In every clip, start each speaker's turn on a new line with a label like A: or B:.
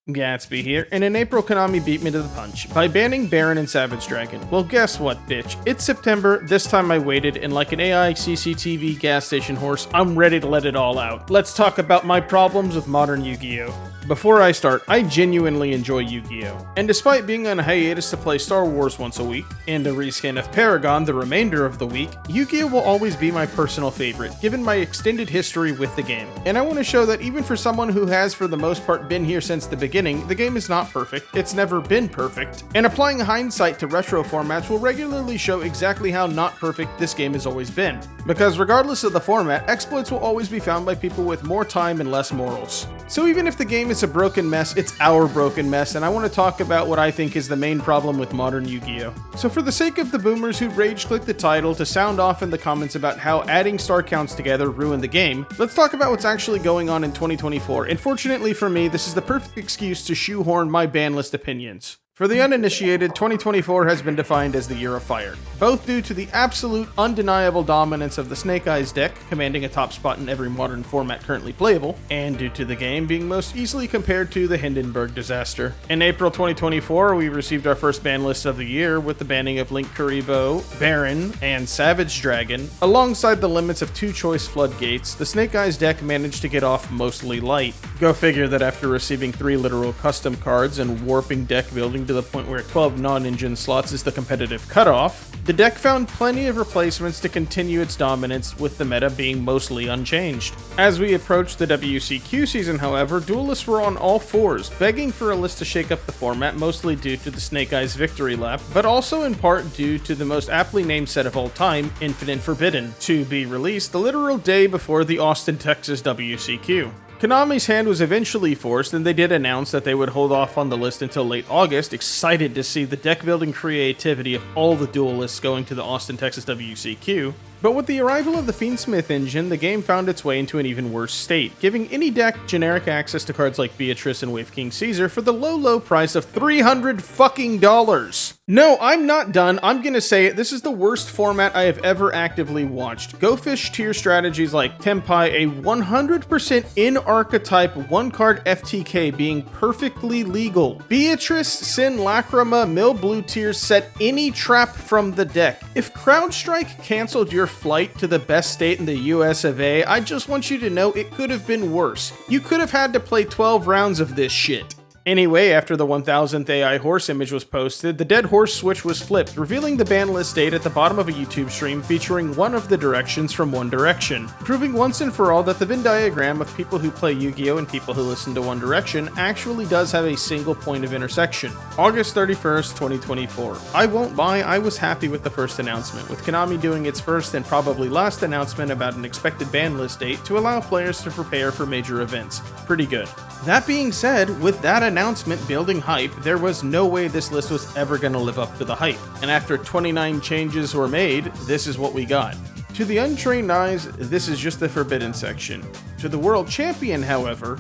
A: Gatsby here, and in April Konami beat me to the punch by banning Baron and Savage Dragon. Well, guess what, bitch? It's September, this time I waited, and like an AI CCTV gas station horse, I'm ready to let it all out. Let's talk about my problems with modern Yu-Gi-Oh! Before I start, I genuinely enjoy Yu-Gi-Oh! And despite being on hiatus to play Star Wars once a week, and a reskin of Paragon the remainder of the week, Yu-Gi-Oh! Will always be my personal favorite, given my extended history with the game. And I want to show that even for someone who has for the most part been here since the beginning, the game is not perfect, it's never been perfect, and applying hindsight to retro formats will regularly show exactly how not perfect this game has always been. Because regardless of the format, exploits will always be found by people with more time and less morals. So even if the game is a broken mess, it's our broken mess, and I want to talk about what I think is the main problem with modern Yu-Gi-Oh! So for the sake of the boomers who rage-click the title to sound off in the comments about how adding star counts together ruined the game, let's talk about what's actually going on in 2024, and fortunately for me, this is the perfect excuse to shoehorn my ban list opinions. For the uninitiated, 2024 has been defined as the Year of Fire, both due to the absolute undeniable dominance of the Snake Eyes deck, commanding a top spot in every modern format currently playable, and due to the game being most easily compared to the Hindenburg disaster. In April 2024, we received our first ban list of the year with the banning of Link Kuriboh, Baron, and Savage Dragon. Alongside the limits of two choice floodgates, the Snake Eyes deck managed to get off mostly light. Go figure that after receiving 3 literal custom cards and warping deck building to the point where 12 non-engine slots is the competitive cutoff, the deck found plenty of replacements to continue its dominance, with the meta being mostly unchanged. As we approached the WCQ season, however, duelists were on all fours, begging for a list to shake up the format, mostly due to the Snake Eyes victory lap, but also in part due to the most aptly named set of all time, Infinite Forbidden, to be released the literal day before the Austin, Texas WCQ. Konami's hand was eventually forced, and they did announce that they would hold off on the list until late August, excited to see the deck-building creativity of all the duelists going to the Austin, Texas WCQ. But with the arrival of the Fiendsmith engine, the game found its way into an even worse state, giving any deck generic access to cards like Beatrice and Wave King Caesar for the low price of $300 fucking dollars. No, I'm not done. I'm gonna say it. This is the worst format I have ever actively watched. Go fish tier strategies like Tempai, a 100% in-archetype 1-card FTK being perfectly legal. Beatrice, Sin Lacrima, Mill Blue tiers set any trap from the deck. If CrowdStrike canceled your flight to the best state in the US of A, I just want you to know it could have been worse. You could have had to play 12 rounds of this shit. Anyway, after the 1000th AI horse image was posted, the dead horse switch was flipped, revealing the ban list date at the bottom of a YouTube stream featuring one of the directions from One Direction, proving once and for all that the Venn diagram of people who play Yu-Gi-Oh! And people who listen to One Direction actually does have a single point of intersection. August 31st, 2024. I won't lie, I was happy with the first announcement, with Konami doing its first and probably last announcement about an expected ban list date to allow players to prepare for major events. Pretty good. That being said, with that announcement building hype, there was no way this list was ever going to live up to the hype. And after 29 changes were made, this is what we got. To the untrained eyes, this is just the forbidden section. To the world champion, however...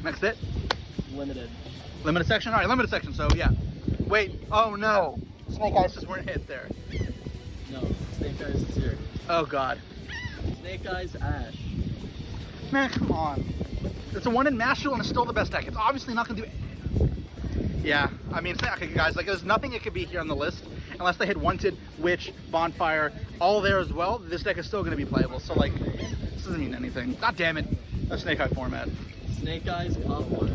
B: Next it? Limited. Limited section? Alright, limited section, so yeah. Wait, oh no! Snake Eyes just weren't hit there.
C: No, Snake Eyes is here.
B: Oh god.
C: Snake Eyes Ash.
B: Man, come on. It's a 1 in Master Duel and it's still the best deck. It's obviously not going to do... Yeah, I mean, okay, guys, like, there's nothing it could be here on the list unless they hit Wanted, Witch, Bonfire, all there as well. This deck is still going to be playable, so, like, this doesn't mean anything. God damn it. A Snake Eye format.
C: Snake Eyes Pop 1.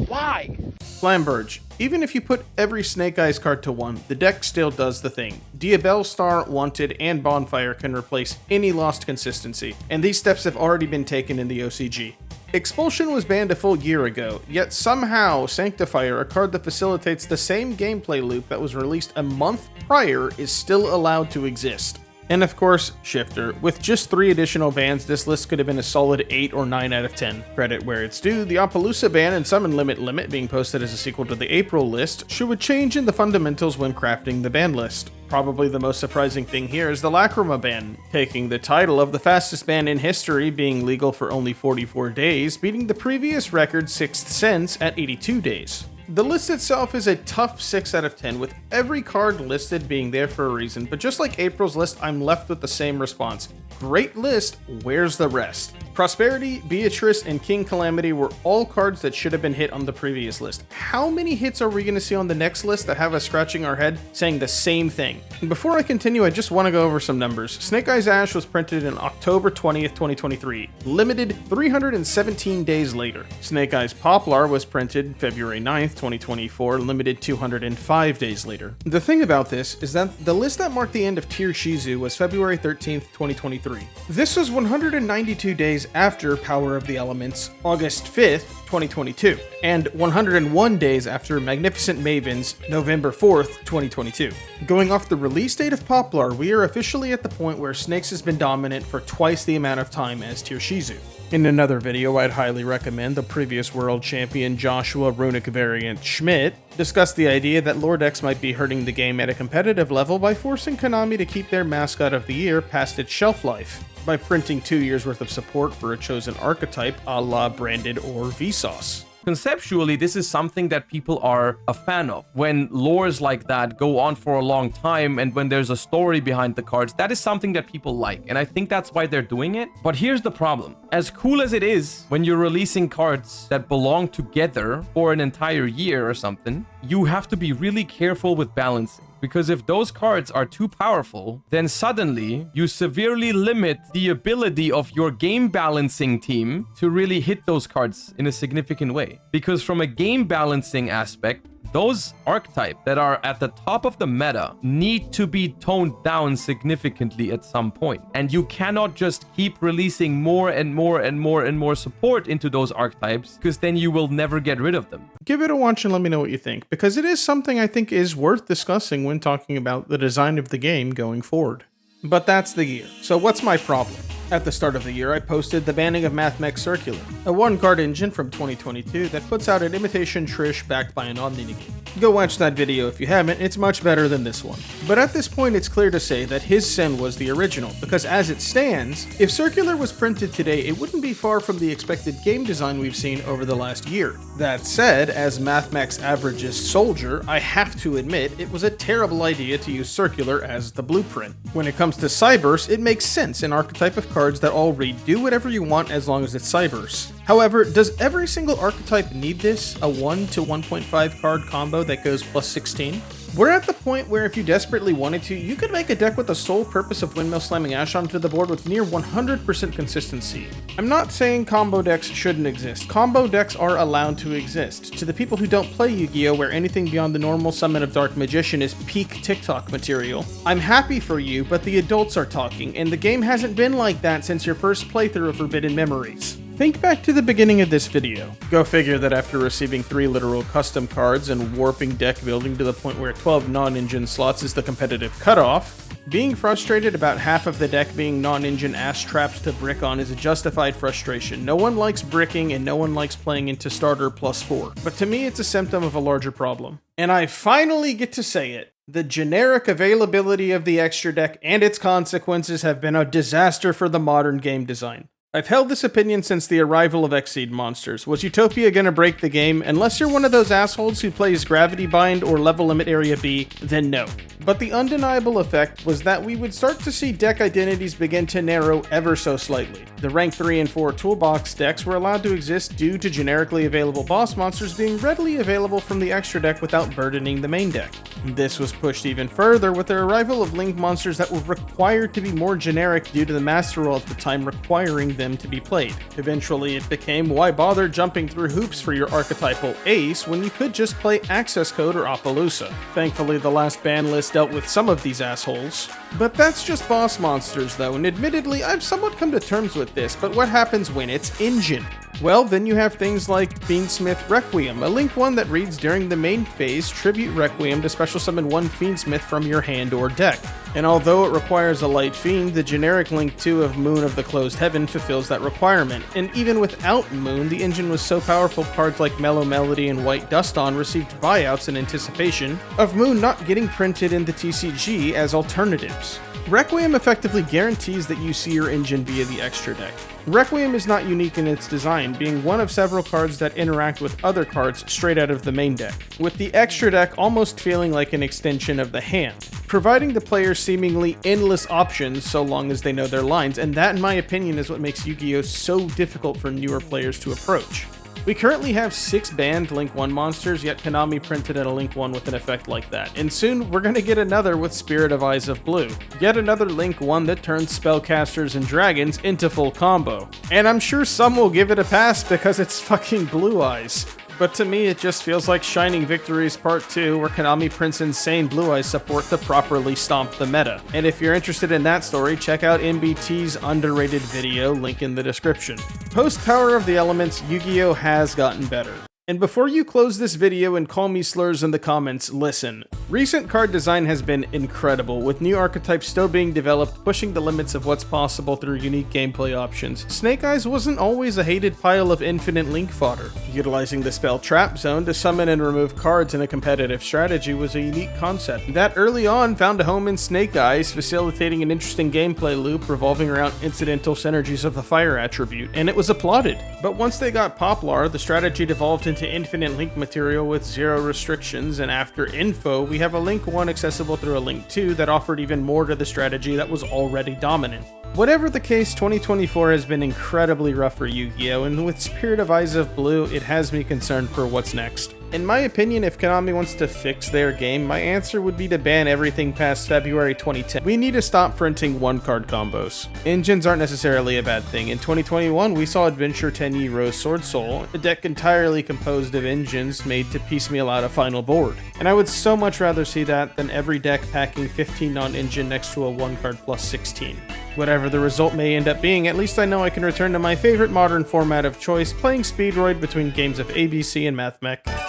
B: Why?
A: Flamberge. Even if you put every Snake Eyes card to 1, the deck still does the thing. Diabell Star, Wanted, and Bonfire can replace any lost consistency, and these steps have already been taken in the OCG. Expulsion was banned a full year ago, yet somehow Sanctifier, a card that facilitates the same gameplay loop that was released a month prior, is still allowed to exist. And of course, Shifter. With just 3 additional bans, this list could have been a solid 8 or 9 out of 10. Credit where it's due, the Appaloosa ban and Summon Limit being posted as a sequel to the April list showed a change in the fundamentals when crafting the ban list. Probably the most surprising thing here is the Lacrima ban, taking the title of the fastest ban in history, being legal for only 44 days, beating the previous record Sixth Sense at 82 days. The list itself is a tough 6 out of 10, with every card listed being there for a reason, but just like April's list, I'm left with the same response. Great list, where's the rest? Prosperity, Beatrice, and King Calamity were all cards that should have been hit on the previous list. How many hits are we going to see on the next list that have us scratching our head saying the same thing? And before I continue, I just want to go over some numbers. Snake Eyes Ash was printed on October 20th, 2023, limited 317 days later. Snake Eyes Poplar was printed February 9th, 2024, limited 205 days later. The thing about this is that the list that marked the end of Tier Shizu was February 13th, 2023. This was 192 days after Power of the Elements, August 5th, 2022, and 101 days after Magnificent Mavens, November 4th, 2022. Going off the release date of Poplar, we are officially at the point where Snakes has been dominant for twice the amount of time as Tier Shizu. In another video, I'd highly recommend the previous world champion Joshua Runic variant Schmidt discuss the idea that Lord X might be hurting the game at a competitive level by forcing Konami to keep their mascot of the year past its shelf life, by printing 2 years worth of support for a chosen archetype a la Branded or Vsauce.
D: Conceptually, this is something that people are a fan of. When lores like that go on for a long time and when there's a story behind the cards, that is something that people like. And I think that's why they're doing it. But here's the problem. As cool as it is when you're releasing cards that belong together for an entire year or something, you have to be really careful with balancing. Because if those cards are too powerful, then suddenly you severely limit the ability of your game balancing team to really hit those cards in a significant way. Because from a game balancing aspect, those archetypes that are at the top of the meta need to be toned down significantly at some point. And you cannot just keep releasing more and more and more and more support into those archetypes, because then you will never get rid of them.
A: Give it a watch and let me know what you think, because it is something I think is worth discussing when talking about the design of the game going forward. But that's the year. So what's my problem? At the start of the year, I posted the banning of MathMech Circular, a one-card engine from 2022 that puts out an imitation Trish backed by an Omni Negate. Go watch that video if you haven't, it's much better than this one. But at this point, it's clear to say that his sin was the original, because as it stands, if Circular was printed today, it wouldn't be far from the expected game design we've seen over the last year. That said, as MathMech's averageist soldier, I have to admit it was a terrible idea to use Circular as the blueprint. When it comes to Cyberse, it makes sense, an archetype of cards that all read do whatever you want as long as it's Cyberse. However, does every single archetype need this? A 1 to 1.5 card combo that goes plus 16? We're at the point where if you desperately wanted to, you could make a deck with the sole purpose of windmill slamming Ash onto the board with near 100% consistency. I'm not saying combo decks shouldn't exist. Combo decks are allowed to exist. To the people who don't play Yu-Gi-Oh! Where anything beyond the normal Summon of Dark Magician is peak TikTok material, I'm happy for you, but the adults are talking, and the game hasn't been like that since your first playthrough of Forbidden Memories. Think back to the beginning of this video. Go figure that after receiving 3 literal custom cards and warping deck building to the point where 12 non-engine slots is the competitive cutoff, being frustrated about half of the deck being non-engine ass traps to brick on is a justified frustration. No one likes bricking and no one likes playing into starter +4. But to me, it's a symptom of a larger problem. And I finally get to say it. The generic availability of the extra deck and its consequences have been a disaster for the modern game design. I've held this opinion since the arrival of Xseed Monsters. Was Utopia gonna break the game? Unless you're one of those assholes who plays Gravity Bind or Level Limit Area B, then no. But the undeniable effect was that we would start to see deck identities begin to narrow ever so slightly. The rank 3 and 4 toolbox decks were allowed to exist due to generically available boss monsters being readily available from the extra deck without burdening the main deck. This was pushed even further with the arrival of Link monsters that were required to be more generic due to the Master Rule at the time requiring them to be played. Eventually it became, why bother jumping through hoops for your archetypal ace when you could just play Access Code or Appaloosa. Thankfully the last ban list dealt with some of these assholes. But that's just boss monsters though, and admittedly I've somewhat come to terms with this, but what happens when it's engine? Well, then you have things like Fiendsmith Requiem, a Link 1 that reads during the main phase, tribute Requiem to special summon 1 Fiendsmith from your hand or deck. And although it requires a light fiend, the generic Link 2 of Moon of the Closed Heaven fulfills that requirement. And even without Moon, the engine was so powerful cards like Mellow Melody and White Dust On received buyouts in anticipation of Moon not getting printed in the TCG as alternatives. Requiem effectively guarantees that you see your engine via the extra deck. Requiem is not unique in its design, being one of several cards that interact with other cards straight out of the main deck, with the extra deck almost feeling like an extension of the hand, providing the player seemingly endless options so long as they know their lines, and that in my opinion is what makes Yu-Gi-Oh! So difficult for newer players to approach. We currently have 6 banned Link 1 monsters, yet Konami printed a Link 1 with an effect like that. And soon, we're gonna get another with Spirit of Eyes of Blue. Yet another Link 1 that turns spellcasters and dragons into full combo. And I'm sure some will give it a pass because it's fucking Blue Eyes. But to me, it just feels like Shining Victories Part 2, where Konami prints insane Blue Eyes support to properly stomp the meta. And if you're interested in that story, check out MBT's underrated video, link in the description. Post Power of the Elements, Yu-Gi-Oh! Has gotten better. And before you close this video and call me slurs in the comments, listen. Recent card design has been incredible, with new archetypes still being developed, pushing the limits of what's possible through unique gameplay options. Snake Eyes wasn't always a hated pile of infinite Link fodder. Utilizing the spell Trap Zone to summon and remove cards in a competitive strategy was a unique concept that early on found a home in Snake Eyes, facilitating an interesting gameplay loop revolving around incidental synergies of the fire attribute, and it was applauded. But once they got Poplar, the strategy devolved into infinite Link material with 0 restrictions, and after Info, we have a Link 1 accessible through a Link 2 that offered even more to the strategy that was already dominant. Whatever the case, 2024 has been incredibly rough for Yu-Gi-Oh! And with Spirit of Eyes of Blue, it has me concerned for what's next. In my opinion, if Konami wants to fix their game, my answer would be to ban everything past February 2010. We need to stop printing one-card combos. Engines aren't necessarily a bad thing. In 2021, we saw Adventure Tenyi Rose Sword Soul, a deck entirely composed of engines made to piecemeal out a final board. And I would so much rather see that than every deck packing 15 non-engine next to a 1-card plus 16. Whatever the result may end up being, at least I know I can return to my favorite modern format of choice, playing Speedroid between games of ABC and MathMech.